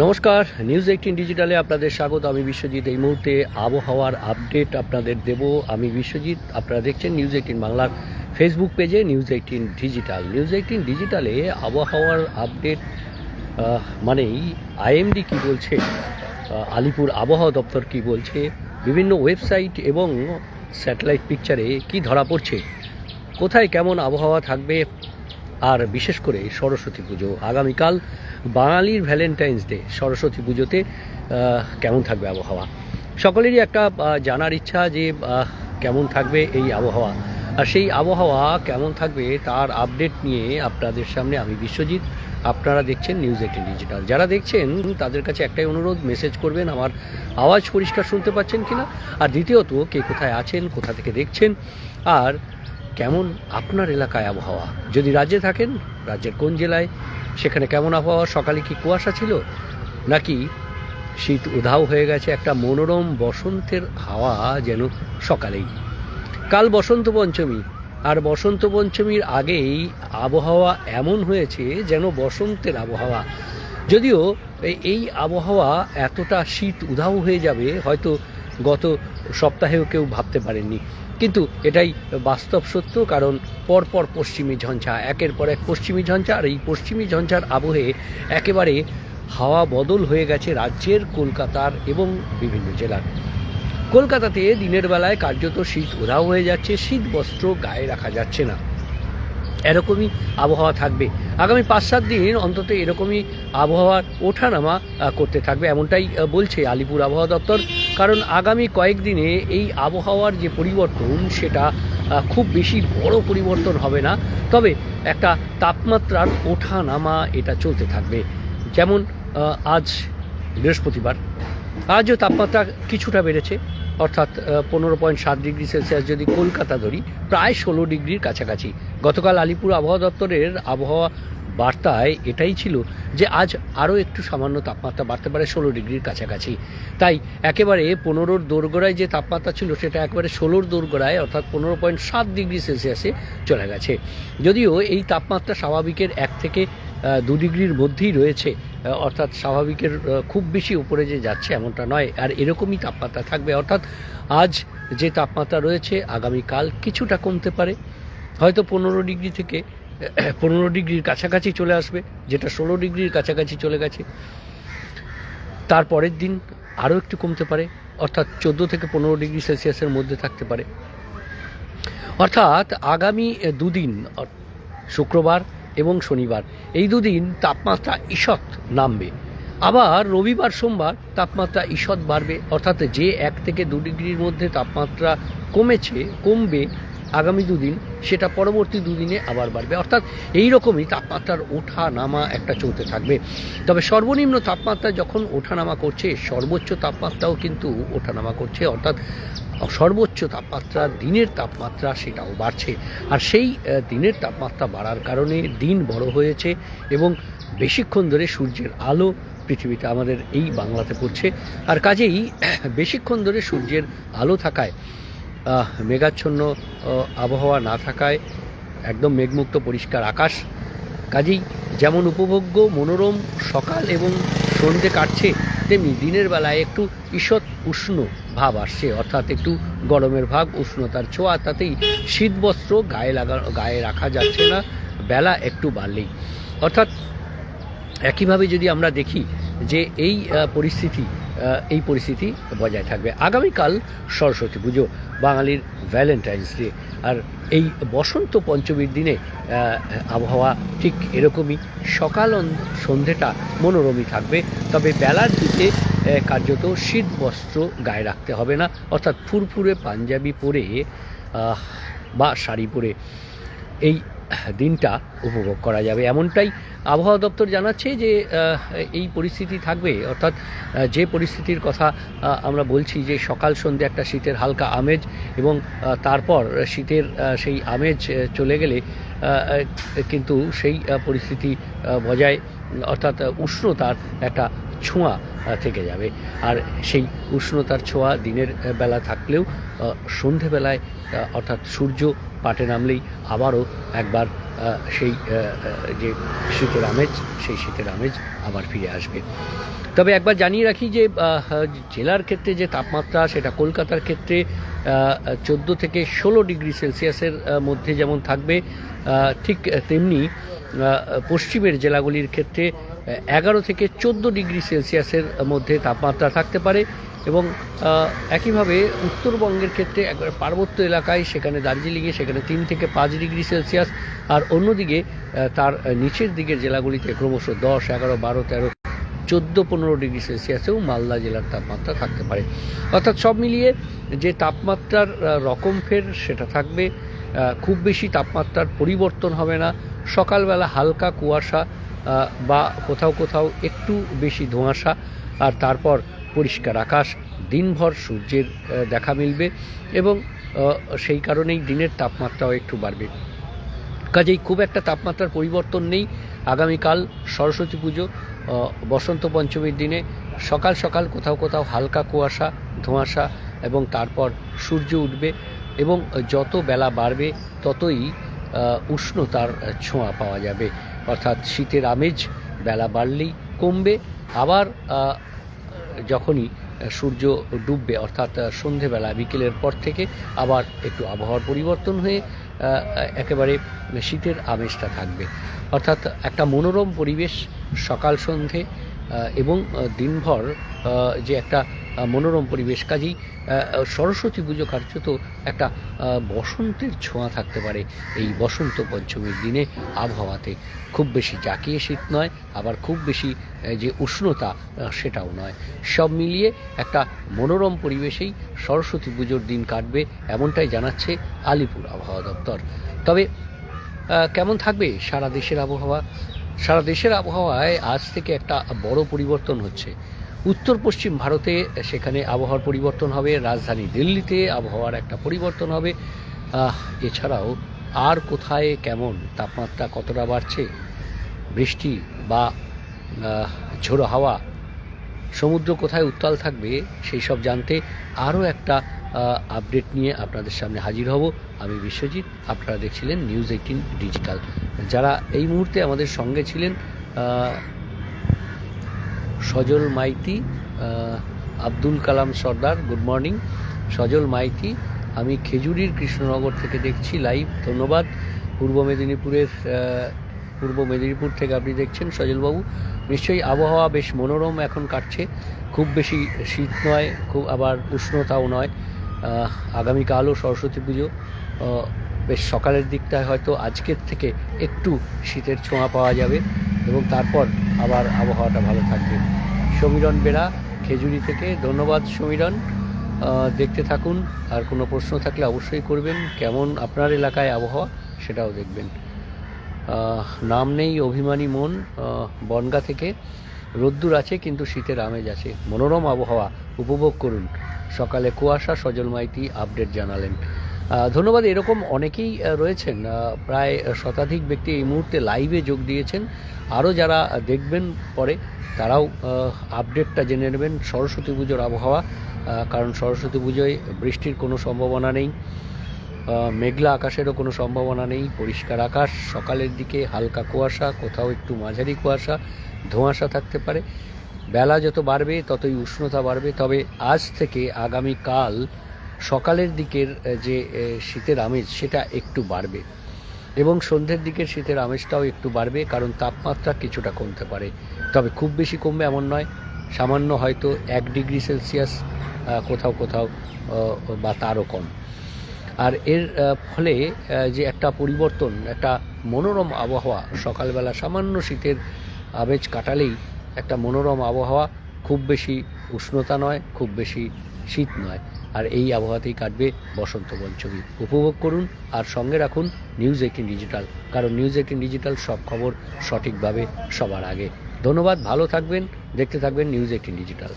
নমস্কার, নিউজ 18 ডিজিটালে আপনাদের স্বাগত। আমি বিশ্বজিৎ। এই মুহূর্তে আবহাওয়ার আপডেট আপনাদের দেব আমি বিশ্বজিৎ। আপনারা দেখছেন নিউজ 18 বাংলার ফেসবুক পেজে নিউজ 18 ডিজিটাল। নিউজ 18 ডিজিটালে আবহাওয়ার আপডেট মানেই আইএমডি কী বলছে, আলিপুর আবহাওয়া দপ্তর কী বলছে, বিভিন্ন ওয়েবসাইট এবং স্যাটেলাইট পিকচারে কি ধরা পড়ছে, কোথায় কেমন আবহাওয়া থাকবে, আর বিশেষ করে সরস্বতী পুজো আগামীকাল, বাঙালির ভ্যালেন্টাইন্স ডে, সরস্বতী পুজোতে কেমন থাকবে আবহাওয়া। সকলেরই একটা জানার ইচ্ছা যে কেমন থাকবে এই আবহাওয়া, আর সেই আবহাওয়া কেমন থাকবে তার আপডেট নিয়ে আপনাদের সামনে আমি বিশ্বজিৎ। আপনারা দেখছেন নিউজ 18 ডিজিটাল। যারা দেখছেন তাদের কাছে একটাই অনুরোধ, মেসেজ করবেন আমার আওয়াজ পরিষ্কার শুনতে পাচ্ছেন কিনা, আর দ্বিতীয়ত কে কোথায় আছেন, কোথা থেকে দেখছেন, আর কেমন আপনার এলাকায় আবহাওয়া। যদি রাজ্যে থাকেন, রাজ্যের কোন জেলায়, সেখানে কেমন আবহাওয়া, সকালে কি কুয়াশা ছিল নাকি শীত উধাও হয়ে গেছে, একটা মনোরম বসন্তের হাওয়া যেন সকালেই। কাল বসন্ত পঞ্চমী, আর বসন্ত পঞ্চমীর আগেই আবহাওয়া এমন হয়েছে যেন বসন্তের আবহাওয়া। যদিও এই আবহাওয়া এতটা শীত উধাও হয়ে যাবে হয়তো গত সপ্তাহেও কেউ ভাবতে পারেননি, কিন্তু এটাই বাস্তব সত্য। কারণ পরপর পশ্চিমী ঝঞ্ঝা, একের পর এক পশ্চিমী ঝঞ্ঝা, আর এই পশ্চিমী ঝঞ্ঝার আবহে একেবারে হাওয়া বদল হয়ে গেছে রাজ্যের, কলকাতার এবং বিভিন্ন জেলার। কলকাতাতে দিনের বেলায় কার্যত শীত উধাও হয়ে যাচ্ছে, শীত বস্ত্র গায়ে রাখা যাচ্ছে না, এরকমই আবহাওয়া থাকবে আগামী 5-7 দিন অন্তত। এরকমই আবহাওয়ার ওঠানামা করতে থাকবে, এমনটাই বলছে আলিপুর আবহাওয়া দপ্তর। কারণ আগামী কয়েকদিনে এই আবহাওয়ার যে পরিবর্তন, সেটা খুব বেশি বড় পরিবর্তন হবে না, তবে একটা তাপমাত্রার ওঠানামা এটা চলতে থাকবে। যেমন আজ বৃহস্পতিবার, আজও তাপমাত্রা কিছুটা বেড়েছে, অর্থাৎ 15.7 ডিগ্রি সেলসিয়াস যদি কলকাতা ধরি, প্রায় 16 ডিগ্রির কাছাকাছি। গতকাল আলিপুর আবহাওয়া দপ্তরের আবহাওয়া বার্তায় এটাই ছিল যে আজ আরও একটু সামান্য তাপমাত্রা বাড়তে পারে, 16 ডিগ্রির কাছাকাছি। তাই একেবারে 15-র দোরগোড়ায় যে তাপমাত্রা ছিল সেটা একেবারে 16-র দোরগোড়ায়, অর্থাৎ 15.7 ডিগ্রি সেলসিয়াসে চলে গেছে। যদিও এই তাপমাত্রা স্বাভাবিকের 1 থেকে 2 ডিগ্রির মধ্যেই রয়েছে, অর্থাৎ স্বাভাবিকের খুব বেশি উপরে যে যাচ্ছে এমনটা নয়, আর এরকমই তাপমাত্রা থাকবে। অর্থাৎ আজ যে তাপমাত্রা রয়েছে আগামীকাল কিছুটা কমতে পারে, হয়তো 15 ডিগ্রি থেকে 15 ডিগ্রির কাছাকাছি চলে আসবে, যেটা 16 ডিগ্রির কাছাকাছি চলে গেছে। তারপরের দিন আরও একটু কমতে পারে, অর্থাৎ 14 থেকে 15 ডিগ্রি সেলসিয়াসের মধ্যে থাকতে পারে। অর্থাৎ আগামী দুদিন, শুক্রবার এবং শনিবার, এই দুদিন তাপমাত্রা ঈষৎ নামবে। আবার রবিবার সোমবার তাপমাত্রা ঈষৎ বাড়বে, অর্থাৎ যে 1 থেকে 2 ডিগ্রির মধ্যে তাপমাত্রা কমবে আগামী দুদিন, সেটা পরবর্তী দুদিনে আবার বাড়বে। অর্থাৎ এই রকমই তাপমাত্রার ওঠা নামা একটা চলতে থাকবে। তবে সর্বনিম্ন তাপমাত্রা যখন ওঠানামা করছে, সর্বোচ্চ তাপমাত্রাও কিন্তু ওঠানামা করছে, অর্থাৎ সর্বোচ্চ তাপমাত্রা, দিনের তাপমাত্রা সেটাও বাড়ছে। আর সেই দিনের তাপমাত্রা বাড়ার কারণে দিন বড় হয়েছে এবং বেশিক্ষণ ধরে সূর্যের আলো পৃথিবীতে, আমাদের এই বাংলাতে পড়ছে। আর কাজেই বেশিক্ষণ ধরে সূর্যের আলো থাকায়, মেঘাচ্ছন্ন আবহাওয়া না থাকায়, একদম মেঘমুক্ত পরিষ্কার আকাশ, কাজেই যেমন উপভোগ্য মনোরম সকাল এবং সন্ধে কাটছে, তেমনি দিনের বেলায় একটু ঈষৎ উষ্ণ ভাব আসছে, অর্থাৎ একটু গরমের ভাব, উষ্ণতার ছোঁয়া, তাতেই শীতবস্ত্র গায়ে রাখা যাচ্ছে না বেলা একটু বাড়লেই। অর্থাৎ একইভাবে যদি আমরা দেখি যে এই পরিস্থিতি বজায় থাকবে। আগামীকাল সরস্বতী পুজো, বাঙালির ভ্যালেন্টাইন্স ডে, আর এই বসন্ত পঞ্চমীর দিনে আবহাওয়া ঠিক এরকমই, সকাল সন্ধেটা মনোরমই থাকবে। তবে বেলার দিকে কার্যত শীত বস্ত্র গায়ে রাখতে হবে না, অর্থাৎ ফুরফুরে পাঞ্জাবি পরে বা শাড়ি পরে এই দিনটা উপভোগ করা যাবে, এমনটাই আবহাওয়া দপ্তর জানাচ্ছে যে এই পরিস্থিতি থাকবে। অর্থাৎ যে পরিস্থিতির কথা আমরা বলছি, যে সকাল সন্ধ্যে একটা শীতের হালকা আমেজ, এবং তারপর শীতের সেই আমেজ চলে গেলে কিন্তু সেই পরিস্থিতি বজায়, অর্থাৎ উষ্ণতার একটা ছোঁয়া থেকে যাবে। আর সেই উষ্ণতার ছোঁয়া দিনের বেলা থাকলেও সন্ধেবেলায়, অর্থাৎ সূর্য পাটে নামলেই আবারও একবার সেই যে শীতের আমেজ, সেই শীতের আমেজ আবার ফিরে আসবে। তবে একবার জানিয়ে রাখি যে জেলার ক্ষেত্রে যে তাপমাত্রা, সেটা কলকাতার ক্ষেত্রে 14 থেকে 16 ডিগ্রি সেলসিয়াসের মধ্যে যেমন থাকবে, ঠিক তেমনি পশ্চিমের জেলাগুলির ক্ষেত্রে 11 থেকে 14 ডিগ্রি সেলসিয়াসের মধ্যে তাপমাত্রা থাকতে পারে। এবং একইভাবে উত্তরবঙ্গের ক্ষেত্রে একবার পার্বত্য এলাকায়, সেখানে দার্জিলিংয়ে সেখানে 3 থেকে 5 ডিগ্রি সেলসিয়াস, আর অন্যদিকে তার নিচের দিকের জেলাগুলিতে ক্রমশ 10, 11, 12, 13, 14, 15 ডিগ্রি সেলসিয়াসেও মালদা জেলার তাপমাত্রা থাকতে পারে। অর্থাৎ সব মিলিয়ে যে তাপমাত্রার রকম ফের সেটা থাকবে, খুব বেশি তাপমাত্রার পরিবর্তন হবে না। সকালবেলা হালকা কুয়াশা বা কোথাও কোথাও একটু বেশি ধোঁয়াশা, আর তারপর পরিষ্কার আকাশ, দিনভর সূর্যের দেখা মিলবে এবং সেই কারণেই দিনের তাপমাত্রাও একটু বাড়বে। কাজেই খুব একটা তাপমাত্রার পরিবর্তন নেই। আগামীকাল সরস্বতী পুজো, বসন্ত পঞ্চমীর দিনে সকাল সকাল কোথাও কোথাও হালকা কুয়াশা, ধোঁয়াশা এবং তারপর সূর্য উঠবে এবং যত বেলা বাড়বে ততই উষ্ণতার ছোঁয়া পাওয়া যাবে। অর্থাৎ শীতের আমেজ বেলা বাড়লেই কমবে, আবার যখনই সূর্য ডুববে অর্থাৎ সন্ধেবেলা বিকেলের পর থেকে আবার একটু আবহাওয়ার পরিবর্তন হয়ে একেবারে শীতের আমেজটা থাকবে। অর্থাৎ একটা মনোরম পরিবেশ সকাল সন্ধে এবং দিনভর যে একটা মনোরম পরিবেশ। কাজেই সরস্বতী পুজো কার্যত একটা বসন্তের ছোঁয়া থাকতে পারে এই বসন্ত পঞ্চমীর দিনে আবহাওয়াতে। খুব বেশি জাঁকিয়ে শীত নয়, আবার খুব বেশি যে উষ্ণতা সেটাও নয়। সব মিলিয়ে একটা মনোরম পরিবেশেই সরস্বতী পুজোর দিন কাটবে, এমনটাই জানাচ্ছে আলিপুর আবহাওয়া দপ্তর। তবে কেমন থাকবে সারা দেশের আবহাওয়া? সারা দেশের আবহাওয়ায় আজ থেকে একটা বড় পরিবর্তন হচ্ছে। উত্তর পশ্চিম ভারতে সেখানে আবহাওয়ার পরিবর্তন হবে, রাজধানী দিল্লিতে আবহাওয়ার একটা পরিবর্তন হবে। এছাড়াও আর কোথায় কেমন তাপমাত্রা কতটা বাড়ছে, বৃষ্টি বা ঝোড়ো হাওয়া, সমুদ্র কোথায় উত্তাল থাকবে, সেই সব জানতে আরও একটা আপডেট নিয়ে আপনাদের সামনে হাজির হব। আমি বিশ্বজিৎ, আপনারা দেখছিলেন নিউজ 18 ডিজিটাল। যারা এই মুহূর্তে আমাদের সঙ্গে ছিলেন, সজল মাইতি, আব্দুল কালাম সর্দার, গুড মর্নিং সজল মাইতি। আমি খেজুরির কৃষ্ণনগর থেকে দেখছি লাইভ, ধন্যবাদ। পূর্ব মেদিনীপুর থেকে আপনি দেখছেন সজলবাবু। নিশ্চয়ই আবহাওয়া বেশ মনোরম এখন কাটছে, খুব বেশি শীত নয়, খুব আবার উষ্ণতাও নয়। আগামীকালও সরস্বতী পুজো, বেশ সকালের দিকটায় হয়তো আজকের থেকে একটু শীতের ছোঁয়া পাওয়া যাবে এবং তারপর আবার আবহাওয়াটা ভালো থাকবে। সমীরণ বেরা খেজুরি থেকে, ধন্যবাদ সমীরণ। দেখতে থাকুন, আর কোনো প্রশ্ন থাকলে অবশ্যই করবেন। কেমন আপনার এলাকায় আবহাওয়া সেটাও দেখবেন। নাম নেই অভিমানী মন, বনগা থেকে। রোদ্দুর আছে কিন্তু শীতের আমেজ আছে, মনোরম আবহাওয়া উপভোগ করুন। সকালে কুয়াশা, সজল মাইতি আপডেট জানালেন। ধন্যবাদ। এরকম অনেকেই রয়েছেন, প্রায় শতাধিক ব্যক্তি এই মুহূর্তে লাইভে যোগ দিয়েছেন। আরও যারা দেখবেন পরে তারাও আপডেটটা জেনে নেবেন সরস্বতী পুজোর আবহাওয়া, কারণ সরস্বতী পুজোয় বৃষ্টির কোনো সম্ভাবনা নেই, মেঘলা আকাশেরও কোনো সম্ভাবনা নেই। পরিষ্কার আকাশ, সকালের দিকে হালকা কুয়াশা, কোথাও একটু মাঝারি কুয়াশা, ধোঁয়াশা থাকতে পারে। বেলা যত বাড়বে ততই উষ্ণতা বাড়বে। তবে আজ থেকে আগামীকাল সকালের দিকের যে শীতের আমেজ সেটা একটু বাড়বে এবং সন্ধ্যের দিকের শীতের আমেজটাও একটু বাড়বে, কারণ তাপমাত্রা কিছুটা কমতে পারে। তবে খুব বেশি কমবে এমন নয়, সামান্য হয়তো 1 ডিগ্রি সেলসিয়াস কোথাও কোথাও বা তারও কম। আর এর ফলে যে একটা পরিবর্তন, একটা মনোরম আবহাওয়া, সকালবেলা সামান্য শীতের আমেজ কাটালেই একটা মনোরম আবহাওয়া, খুব বেশি উষ্ণতা নয়, খুব বেশি শীত নয়। আর এই আবহাওয়াতেই কাটবে বসন্ত পঞ্চমী। উপভোগ করুন আর সঙ্গে রাখুন নিউজ 18 ডিজিটাল, কারণ নিউজ 18 ডিজিটাল সব খবর সঠিকভাবে সবার আগে। ধন্যবাদ, ভালো থাকবেন, দেখতে থাকবেন নিউজ 18 ডিজিটাল।